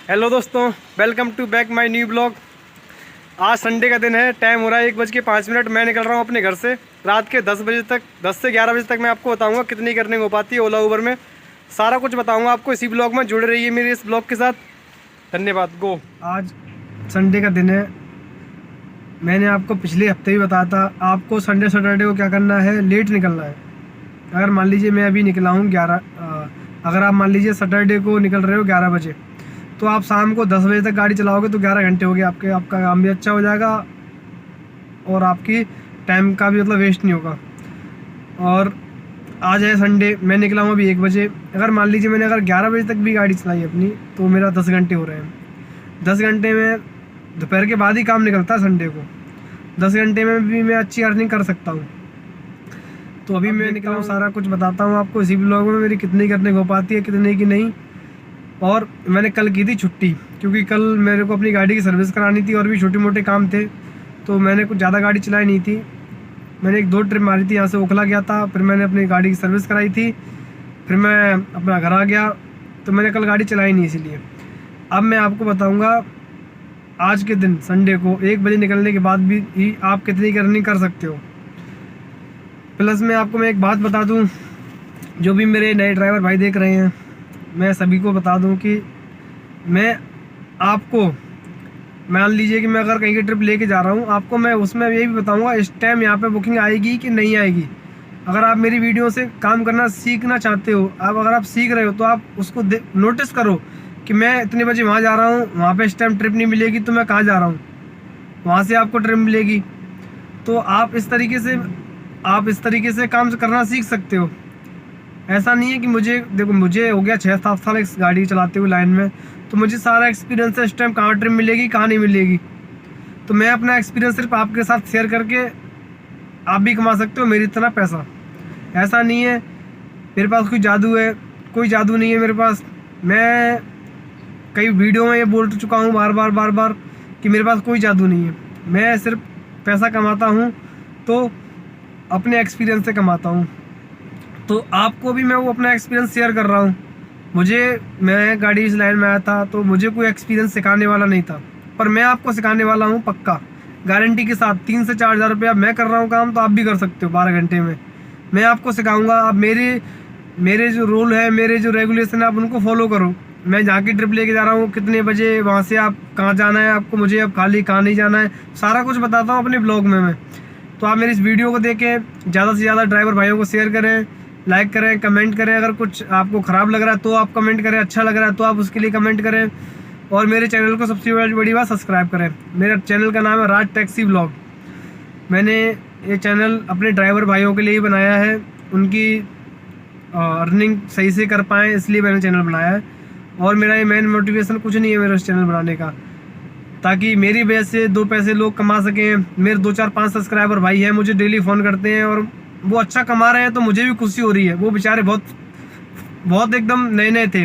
Hello दोस्तों, welcome to back my new blog. आज Sunday का दिन है, टाइम हो रहा है 1:05। मैं निकल रहा हूँ अपने घर से। रात के 10 बजे तक, 10 से 11 बजे तक मैं आपको बताऊँगा कितनी अर्निंग हो पाती है ओला उबर में। सारा कुछ बताऊँगा आपको इसी ब्लॉग में। जुड़े रहिए मेरे इस ब्लॉग के साथ। धन्यवाद। गो। आज संडे का दिन है। मैंने आपको पिछले हफ्ते भी बताया था, आपको संडे सैटरडे को क्या करना है, लेट निकलना है। अगर मान लीजिए मैं अभी निकला हूँ अगर आप मान लीजिए सैटरडे को निकल रहे हो 11 बजे, तो आप शाम को 10 बजे तक गाड़ी चलाओगे तो 11 घंटे हो गए आपका काम भी अच्छा हो जाएगा और आपकी टाइम का भी मतलब वेस्ट नहीं होगा। और आज है संडे, मैं निकला हूँ अभी 1 बजे। अगर मान लीजिए मैंने अगर 11 बजे तक भी गाड़ी चलाई अपनी, तो मेरा 10 घंटे हो रहे हैं। 10 घंटे में दोपहर के बाद ही काम निकलता है संडे को। 10 घंटे में भी मैं अच्छी अर्निंग कर सकता हूँ। तो अभी मैं निकला हूँ, सारा कुछ बताता हूँ आपको इसी ब्लॉग में मेरी कितनी अर्निंग हो पाती है, कितने की नहीं। और मैंने कल की थी छुट्टी, क्योंकि कल मेरे को अपनी गाड़ी की सर्विस करानी थी और भी छोटे मोटे काम थे, तो मैंने कुछ ज़्यादा गाड़ी चलाई नहीं थी। मैंने 1-2 ट्रिप मारी थी, यहाँ से ओखला गया था, फिर मैंने अपनी गाड़ी की सर्विस कराई थी, फिर मैं अपना घर आ गया। तो मैंने कल गाड़ी चलाई नहीं, इसीलिए अब मैं आपको बताऊँगा आज के दिन संडे को 1 बजे निकलने के बाद भी ही आप कितनी अर्निंग कर सकते हो। प्लस मैं आपको एक बात बता दूँ, जो भी मेरे नए ड्राइवर भाई देख रहे हैं, मैं सभी को बता दूं कि मैं आपको, मान लीजिए कि मैं अगर कहीं की ट्रिप लेके जा रहा हूं, आपको मैं उसमें यही भी बताऊंगा इस टाइम यहाँ पे बुकिंग आएगी कि नहीं आएगी। अगर आप मेरी वीडियो से काम करना सीखना चाहते हो, अगर आप सीख रहे हो, तो आप उसको नोटिस करो कि मैं इतने बजे वहाँ जा रहा हूँ, वहाँ पर इस टाइम ट्रिप नहीं मिलेगी, तो मैं कहाँ जा रहा हूँ, वहाँ से आपको ट्रिप मिलेगी। तो आप इस तरीके से काम करना सीख सकते हो। ऐसा नहीं है कि मुझे हो गया 6-7 साल इस गाड़ी चलाते हुए लाइन में, तो मुझे सारा एक्सपीरियंस है इस टाइम कहाँ ट्रिप मिलेगी कहाँ नहीं मिलेगी। तो मैं अपना एक्सपीरियंस सिर्फ आपके साथ शेयर करके आप भी कमा सकते हो मेरी तरह पैसा। ऐसा नहीं है मेरे पास कोई जादू है, कोई जादू नहीं है मेरे पास। मैं कई वीडियो में ये बोल चुका हूँ बार बार कि मेरे पास कोई जादू नहीं है। मैं सिर्फ पैसा कमाता हूँ तो अपने एक्सपीरियंस से कमाता हूँ। तो आपको भी मैं वो अपना एक्सपीरियंस शेयर कर रहा हूँ। मैं गाड़ी इस लाइन में आया था तो मुझे कोई एक्सपीरियंस सिखाने वाला नहीं था, पर मैं आपको सिखाने वाला हूँ पक्का, गारंटी के साथ। 3 से 4 हज़ार रुपया मैं कर रहा हूँ काम, तो आप भी कर सकते हो 12 घंटे में। मैं आपको सिखाऊंगा। आप मेरे जो रूल है, मेरे जो रेगुलेशन है, आप उनको फॉलो करो। मैं जहाँ की ट्रिप लेके जा रहा हूँ, कितने बजे वहाँ से आप कहाँ जाना है आपको, मुझे अब खाली कहाँ नहीं जाना है, सारा कुछ बताता हूँ अपने ब्लॉग में मैं। तो आप मेरी इस वीडियो को देखें, ज़्यादा से ज़्यादा ड्राइवर भाइयों को शेयर करें, लाइक करें, कमेंट करें। अगर कुछ आपको ख़राब लग रहा है तो आप कमेंट करें, अच्छा लग रहा है तो आप उसके लिए कमेंट करें। और मेरे चैनल को सबसे बड़ी बात सब्सक्राइब करें। मेरे चैनल का नाम है राज टैक्सी ब्लॉग। मैंने ये चैनल अपने ड्राइवर भाइयों के लिए ही बनाया है, उनकी अर्निंग सही से कर पाएँ, इसलिए मैंने चैनल बनाया है। और मेरा ये मेन मोटिवेशन कुछ नहीं है मेरे चैनल बनाने का, ताकि मेरी वजह से 2 पैसे लोग कमा सकें। मेरे 2-4-5 सब्सक्राइबर भाई हैं, मुझे डेली फ़ोन करते हैं और वो अच्छा कमा रहे हैं, तो मुझे भी खुशी हो रही है। वो बेचारे बहुत एकदम नए थे।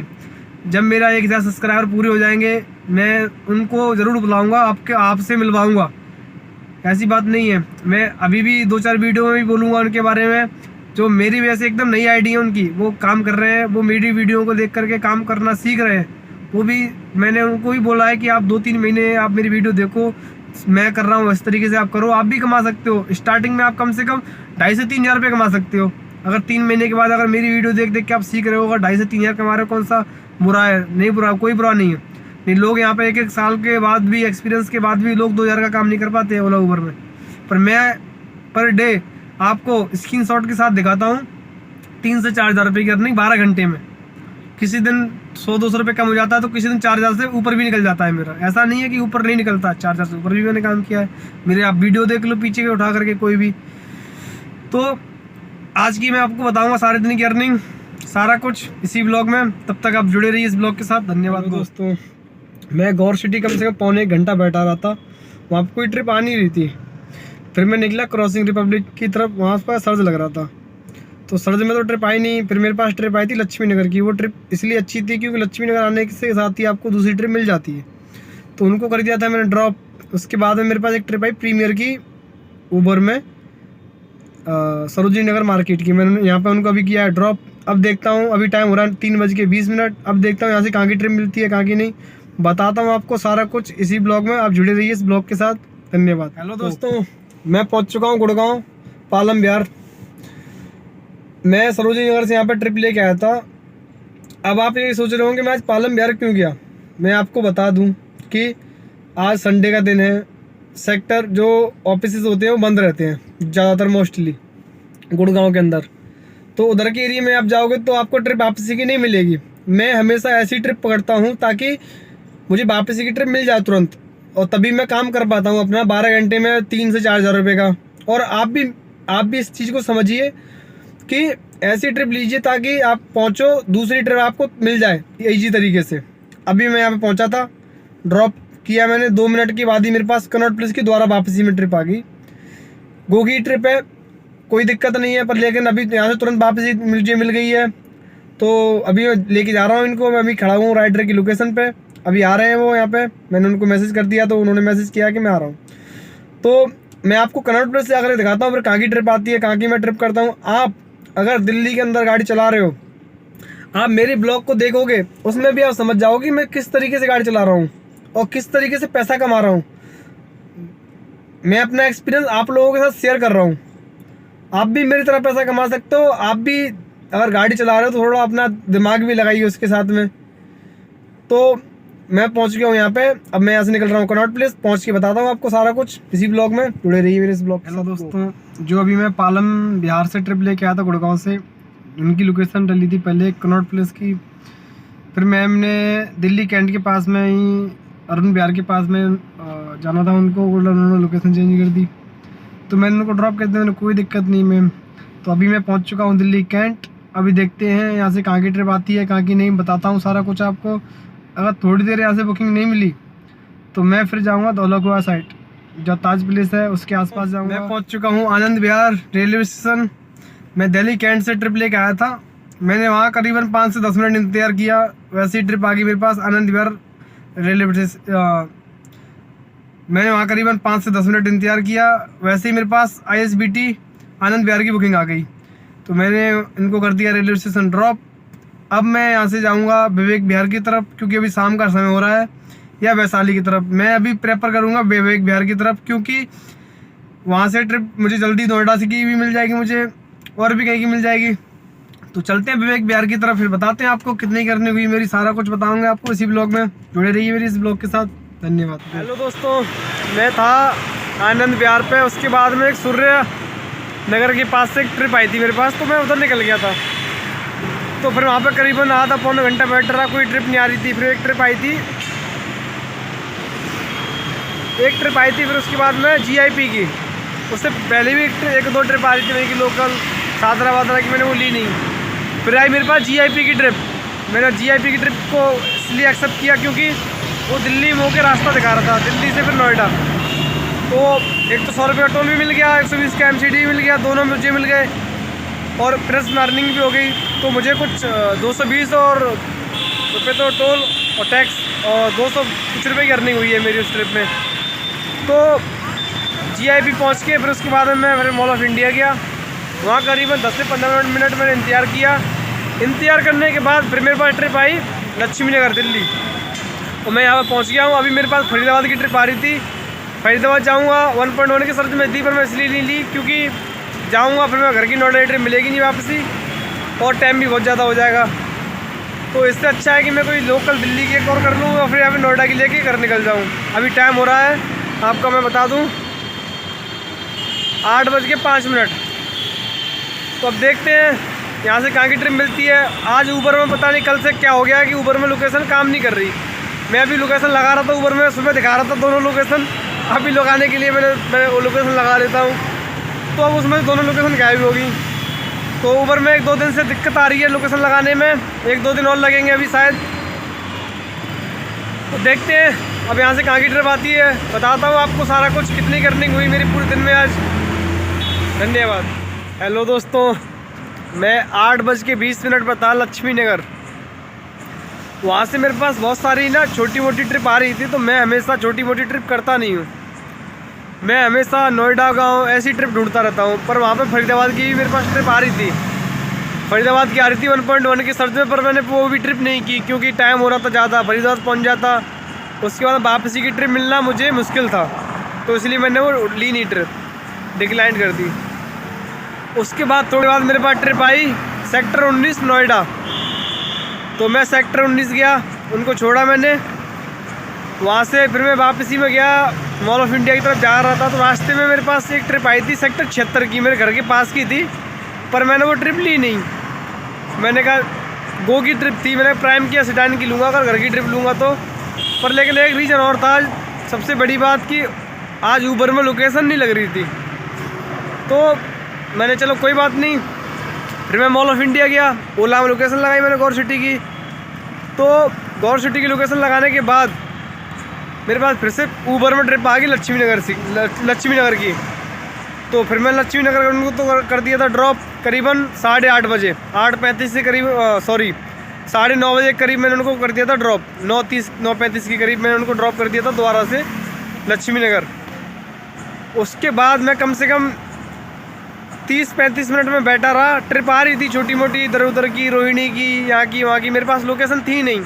जब मेरा 1000 सब्सक्राइबर पूरे हो जाएंगे, मैं उनको ज़रूर बुलाऊंगा, आपसे मिलवाऊंगा। ऐसी बात नहीं है। मैं अभी भी 2-4 वीडियो में भी बोलूँगा उनके बारे में, जो मेरी वजह से एकदम नई आईडी है उनकी, वो काम कर रहे हैं, वो मेरी वीडियो को देख करके काम करना सीख रहे हैं। वो भी मैंने उनको भी बोला है कि आप 2-3 महीने आप मेरी वीडियो देखो, मैं कर रहा हूँ इस तरीके से आप करो, आप भी कमा सकते हो। स्टार्टिंग में आप कम से कम 2.5 से 3 हज़ार रुपये कमा सकते हो। अगर 3 महीने के बाद अगर मेरी वीडियो देख के आप सीख रहे हो, अगर 2.5 से 3 हज़ार कमा रहे हो, कौन सा बुरा है? नहीं बुरा, कोई बुरा नहीं है। नहीं, लोग यहाँ पे 1-1 साल के बाद भी, एक्सपीरियंस के बाद भी लोग 2 हज़ार का काम नहीं कर पाते हैं ओला उबर में। पर मैं पर डे आपको स्क्रीनशॉट के साथ दिखाता हूँ 3 से 4 हज़ार रुपये की अर्निंग 12 घंटे में। किसी दिन 100-200 रुपये कम हो जाता है, तो किसी दिन 4 हज़ार से ऊपर भी निकल जाता है मेरा। ऐसा नहीं है कि ऊपर नहीं निकलता, 4 हज़ार से ऊपर भी मैंने काम किया है। मेरे आप वीडियो देख लो पीछे के उठा करके कोई भी। तो आज की मैं आपको बताऊंगा सारे दिन की अर्निंग, सारा कुछ इसी ब्लॉग में। तब तक आप जुड़े रहिए इस ब्लॉग के साथ। धन्यवाद दोस्तों। मैं गौर सिटी कम से कम पौने 1 घंटा बैठा रहा था, वहाँ पर कोई ट्रिप आ नहीं रही थी। फिर मैं निकला क्रॉसिंग रिपब्लिक की तरफ, वहाँ पर सर्च लग रहा था, तो सर्च में तो ट्रिप आई नहीं। फिर मेरे पास ट्रिप आई थी लक्ष्मी नगर की। वो ट्रिप इसलिए अच्छी थी क्योंकि लक्ष्मी नगर आने के साथ ही आपको दूसरी ट्रिप मिल जाती है, तो उनको कर दिया था मैंने ड्रॉप। उसके बाद में मेरे पास एक ट्रिप आई प्रीमियर की उबर में, सरोजनी नगर मार्केट की। मैंने यहाँ पे उनको अभी किया है ड्रॉप। अब देखता हूँ, अभी टाइम हो रहा है 3:20। अब देखता हूँ यहाँ से कहाँ की ट्रिप मिलती है, कहाँ की नहीं। बताता हूँ आपको सारा कुछ इसी ब्लॉग में। आप जुड़े रहिए इस ब्लॉग के साथ। धन्यवाद। हेलो दोस्तों, मैं पहुँच चुका हूँ गुड़गांव पालम बिहार। मैं सरोजनी नगर से यहाँ पर ट्रिप लेके आया था। अब आप ये सोच रहे होंगे मैं आज पालम बिहार क्यों गया। मैं आपको बता दूँ कि आज संडे का दिन है। सेक्टर जो ऑफिस होते हैं वो बंद रहते हैं ज़्यादातर मोस्टली गुड़गांव के अंदर। तो उधर के एरिया में आप जाओगे तो आपको ट्रिप वापसी की नहीं मिलेगी। मैं हमेशा ऐसी ट्रिप पकड़ता हूँ ताकि मुझे वापसी की ट्रिप मिल जाए तुरंत, और तभी मैं काम कर पाता हूँ अपना 12 घंटे में 3 से 4 हज़ार रुपये का। और आप भी इस चीज़ को समझिए कि ऐसी ट्रिप लीजिए ताकि आप पहुँचो, दूसरी ट्रिप आपको मिल जाए ईजी तरीके से। अभी मैं यहाँ पे पहुँचा था, ड्रॉप किया मैंने, 2 मिनट के बाद ही मेरे पास कनॉट प्लेस की दोबारा वापसी में ट्रिप आ गई। गो की ट्रिप है, कोई दिक्कत नहीं है, पर लेकिन अभी यहाँ से तुरंत वापसी मुझे मिल गई है। तो अभी मैं लेके जा रहा हूँ इनको। मैं अभी खड़ा हूँ राइडर की लोकेशन पे, अभी आ रहे हैं वो यहाँ पे। मैंने उनको मैसेज कर दिया तो उन्होंने मैसेज किया कि मैं आ रहा हूँ। तो मैं आपको कनॉट प्लेस से आकर दिखाता हूँ फिर कहाँ की ट्रिप आती है, कहाँ की मैं ट्रिप करता हूँ। आप अगर दिल्ली के अंदर गाड़ी चला रहे हो, आप मेरी ब्लॉग को देखोगे, उसमें भी आप समझ जाओगे मैं किस तरीके से गाड़ी चला रहा हूँ और किस तरीके से पैसा कमा रहा हूँ। मैं अपना एक्सपीरियंस आप लोगों के साथ शेयर कर रहा हूँ। आप भी मेरी तरह पैसा कमा सकते हो। आप भी अगर गाड़ी चला रहे हो तो थोड़ा अपना दिमाग भी लगाइए उसके साथ में। तो मैं पहुंच गया हूँ यहाँ पे। अब मैं यहाँ से निकल रहा हूँ कनॉट प्लेस। पहुंच के बताता हूँ आपको सारा कुछ इसी ब्लॉग में। जुड़े रहिए मेरे इस ब्लॉग। हेलो दोस्तों, जो अभी मैं पालम बिहार से ट्रिप लेके आया था गुड़गांव से, उनकी लोकेशन डली थी पहले कनॉट प्लेस की। फिर मैंने दिल्ली कैंट के पास में ही अरुण बिहार के पास में जाना था उनको, उन्होंने लोकेशन चेंज कर दी तो मैंने उनको ड्रॉप कर दिया। कोई दिक्कत नहीं मैम। तो अभी मैं पहुंच चुका हूं दिल्ली कैंट। अभी देखते हैं यहाँ से कहाँ की ट्रिप आती है, कहाँ की नहीं, बताता हूँ सारा कुछ आपको। अगर थोड़ी देर यहाँ से बुकिंग नहीं मिली तो मैं फिर जाऊँगा धौलाकुआं साइड, जो ताज प्लेस है उसके आसपास जाऊँगा। मैं पहुँच चुका हूँ आनंद विहार रेलवे स्टेशन। मैं दिल्ली कैंट से ट्रिप लेके आया था। मैंने वहाँ करीबन 5 से 10 मिनट इंतजार किया, वैसे ही ट्रिप आ गई मेरे पास आनंद विहार रेलवे स्टेशन। मैंने वहाँ करीबन 5 से 10 मिनट इंतजार किया, वैसे ही मेरे पास ISBT आनंद विहार की बुकिंग आ गई। तो मैंने इनको कर दिया रेलवे स्टेशन ड्रॉप। अब मैं यहाँ से जाऊँगा विवेक विहार की तरफ, क्योंकि अभी शाम का समय हो रहा है, या वैशाली की तरफ। मैं अभी प्रेफर करूँगा विवेक विहार की तरफ, क्योंकि वहाँ से ट्रिप मुझे जल्दी नोएडा से की भी मिल जाएगी, मुझे और भी कहीं की मिल जाएगी। तो चलते हैं विवेक विहार की तरफ, फिर बताते हैं आपको कितनी करनी हुई मेरी। सारा कुछ बताऊँगा आपको इसी ब्लॉग में। जुड़े रहिए मेरी इस ब्लॉग के साथ। धन्यवाद। हेलो दोस्तों, मैं था आनंद विहार पे। उसके बाद में एक सूर्य नगर के पास से एक ट्रिप आई थी मेरे पास, तो मैं उधर निकल गया था। तो फिर वहाँ पे करीबन आधा पौना घंटा बैठ रहा, कोई ट्रिप नहीं आ रही थी। फिर एक ट्रिप आई थी, फिर उसके बाद में GIP की। उससे पहले भी एक दो ट्रिप आ रही थी मेरी की लोकल सादरा वादरा की, मैंने वो ली नहीं। फिर आई मेरे पास GIP की ट्रिप। मैंने GIP की ट्रिप को इसलिए एक्सेप्ट किया क्योंकि वो दिल्ली मोह के रास्ता दिखा रहा था, दिल्ली से फिर नोएडा। तो एक तो 100 रुपये का टोल भी मिल गया, 120 का MCD भी मिल गया, दोनों मुझे मिल गए, और प्रेस में अर्निंग भी हो गई। तो मुझे कुछ 220 और रुपये तो टोल और टैक्स और 200 कुछ रुपये की अर्निंग हुई है मेरी उस ट्रिप में। तो GIP पहुँच के फिर उसके बाद में मैं मॉल ऑफ इंडिया गया। वहाँ करीबन 10 से 15 मिनट मैंने इंतज़ार किया। इंतज़ार करने के बाद फिर मेरे पास ट्रिप आई लक्ष्मी नगर दिल्ली। तो मैं यहाँ पर पहुँच गया हूँ। अभी मेरे पास फरीदाबाद की ट्रिप आ रही थी, फरीदाबाद जाऊँगा। 1.1 की सर्च में थी, पर मैं इसलिए नहीं ली क्योंकि जाऊँगा फिर मैं घर की नोएडा ट्रिप मिलेगी नहीं वापसी, और टाइम भी बहुत ज़्यादा हो जाएगा। तो इससे अच्छा है कि मैं कोई लोकल दिल्ली की एक और कर लूँ और फिर यहाँ पर नोएडा की लेके घर निकल जाऊँ। अभी टाइम हो रहा है आपका, मैं बता दूँ 8:05। तो अब देखते हैं यहाँ से कहाँ की ट्रिप मिलती है। आज ऊबर में पता नहीं कल से क्या हो गया है कि ऊबर में लोकेशन काम नहीं कर रही। मैं अभी लोकेशन लगा रहा था ऊबर में, सुबह दिखा रहा था दोनों लोकेशन। अभी लगाने के लिए मैं वो लोकेशन लगा लेता हूँ, तो अब उसमें दोनों लोकेशन गायब हो गई। तो ऊबर में 1-2 दिन से दिक्कत आ रही है लोकेशन लगाने में, 1-2 दिन और लगेंगे अभी शायद। तो देखते हैं अब यहाँ से कहाँ की ट्रिप आती है, बताता हूँ आपको सारा कुछ, कितनी अर्निंग हुई मेरी पूरे दिन में आज। धन्यवाद। हेलो दोस्तों, मैं 8:20 पर था लक्ष्मी नगर। वहाँ से मेरे पास बहुत सारी ना छोटी मोटी ट्रिप आ रही थी, तो मैं हमेशा छोटी मोटी ट्रिप करता नहीं हूँ। मैं हमेशा नोएडा गांव ऐसी ट्रिप ढूंढता रहता हूँ। पर वहाँ पे फरीदाबाद की भी मेरे पास ट्रिप आ रही थी, फरीदाबाद की आ रही थी 1.1 की सर्च में, पर मैंने वो भी ट्रिप नहीं की क्योंकि टाइम हो रहा था ज़्यादा। फरीदाबाद पहुँच जाता उसके बाद वापसी की ट्रिप मिलना मुझे मुश्किल था, तो इसलिए मैंने वो ली नहीं, ट्रिप डिक्लाइन कर दी। उसके बाद थोड़ी बाद मेरे पास ट्रिप आई सेक्टर 19 नोएडा। तो मैं सेक्टर 19 गया, उनको छोड़ा मैंने। वहाँ से फिर मैं वापसी में गया, मॉल ऑफ इंडिया की तरफ जा रहा था। तो रास्ते में मेरे पास एक ट्रिप आई थी सेक्टर 76 की, मेरे घर के पास की थी, पर मैंने वो ट्रिप ली नहीं। मैंने कहा गो की ट्रिप थी, मैंने प्राइम की या सिडान की लूँगा अगर घर की ट्रिप लूँगा तो। पर लेकिन एक रीज़न और था, सबसे बड़ी बात कि आज ऊबर में लोकेशन नहीं लग रही थी। तो मैंने चलो कोई बात नहीं, फिर मैं मॉल ऑफ इंडिया गया, ओला में लोकेशन लगाई मैंने गौर सिटी की। तो गौर सिटी की लोकेशन लगाने के बाद मेरे पास फिर से ऊबर में ट्रिप आ गई लक्ष्मी नगर की। तो फिर मैं लक्ष्मी नगर उनको तो कर दिया था ड्रॉप करीबन 8:30 बजे, 8:35 से करीब 9:30 बजे करीब मैंने उनको कर दिया था ड्रॉप। 9:35 के करीब मैंने उनको ड्रॉप कर दिया था दोबारा से लक्ष्मी नगर। उसके बाद मैं कम से कम 30-35 मिनट में बैठा रहा। ट्रिप आ रही थी छोटी मोटी इधर उधर की, रोहिणी की, यहाँ की वहाँ की, मेरे पास लोकेशन थी नहीं।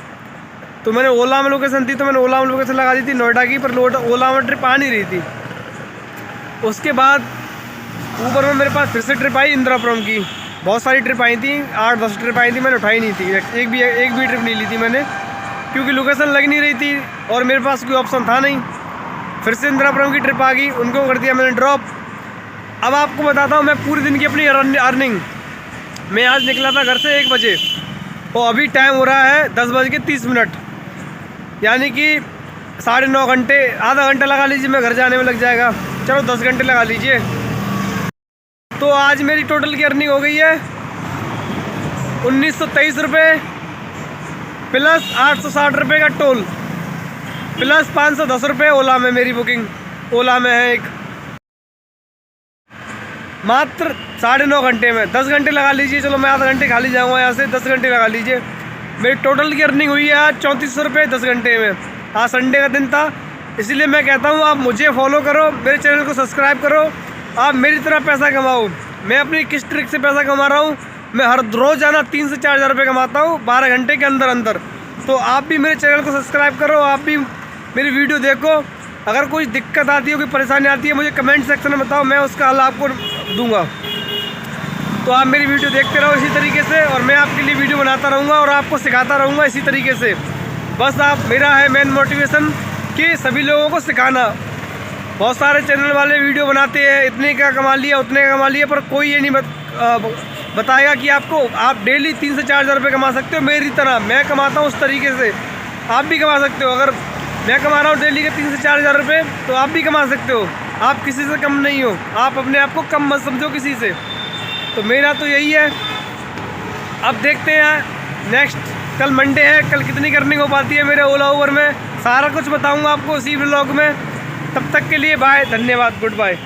तो मैंने ओला में लोकेशन थी, तो मैंने ओला में लोकेशन लगा दी थी नोएडा की, पर ओला में ट्रिप आ नहीं रही थी। उसके बाद ऊबर में मेरे पास फिर से ट्रिप आई इंदिरापुरम की। बहुत सारी ट्रिप आई थी, 8-10 ट्रिप आई थी, मैंने उठाई नहीं थी, एक भी ट्रिप नहीं ली थी मैंने, क्योंकि लोकेशन लग नहीं रही थी और मेरे पास कोई ऑप्शन था नहीं। फिर से इंदिरापुरम की ट्रिप आ गई, उनको कर दिया मैंने ड्रॉप। अब आपको बताता हूँ मैं पूरे दिन की अपनी अर्निंग। मैं आज निकला था घर से 1 बजे और अभी टाइम हो रहा है 10:30, यानी कि 9.5 घंटे, आधा घंटा लगा लीजिए मैं घर जाने में लग जाएगा, चलो 10 घंटे लगा लीजिए। तो आज मेरी टोटल की अर्निंग हो गई है 1923 रुपये प्लस 860 रुपये का टोल प्लस 510 रुपये ओला में। मेरी बुकिंग ओला में है एक, मात्र 9.5 घंटे में। 10 घंटे लगा लीजिए, चलो मैं आधा घंटे खाली जाऊँगा यहाँ से, 10 घंटे लगा लीजिए। मेरी टोटल की अर्निंग हुई है आज 3400 रुपये 10 घंटे में। आज संडे का दिन था, इसलिए मैं कहता हूँ आप मुझे फॉलो करो, मेरे चैनल को सब्सक्राइब करो, आप मेरी तरह पैसा कमाओ। मैं अपनी किस ट्रिक से पैसा कमा रहा हूँ, मैं हर रोज़ाना 3 से 4 हज़ार रुपये कमाता हूँ 12 घंटे के अंदर। तो आप भी मेरे चैनल को सब्सक्राइब करो, आप भी मेरी वीडियो देखो। अगर कोई दिक्कत आती है, कोई परेशानी आती है, मुझे कमेंट सेक्शन में बताओ, मैं उसका हल आपको दूंगा। तो आप मेरी वीडियो देखते रहो इसी तरीके से, और मैं आपके लिए वीडियो बनाता रहूँगा और आपको सिखाता रहूँगा इसी तरीके से। बस आप, मेरा है मेन मोटिवेशन कि सभी लोगों को सिखाना। बहुत सारे चैनल वाले वीडियो बनाते हैं, इतने का कमा लिया, उतने का कमा लिया, पर कोई ये नहीं बताएगा कि आप डेली 3 से 4 हज़ार रुपये कमा सकते हो मेरी तरह। मैं कमाता हूँ उस तरीके से, आप भी कमा सकते हो। अगर मैं कमा रहा हूँ डेली के 3 से 4 हज़ार रुपये, तो आप भी कमा सकते हो। आप किसी से कम नहीं हो, आप अपने आप को कम मत समझो किसी से। तो मेरा तो यही है। अब देखते हैं नेक्स्ट, कल मंडे है, कल कितनी अर्निंग हो पाती है मेरे ओला ऊबर में, सारा कुछ बताऊंगा आपको उसी व्लॉग में। तब तक के लिए बाय, धन्यवाद, गुड बाय।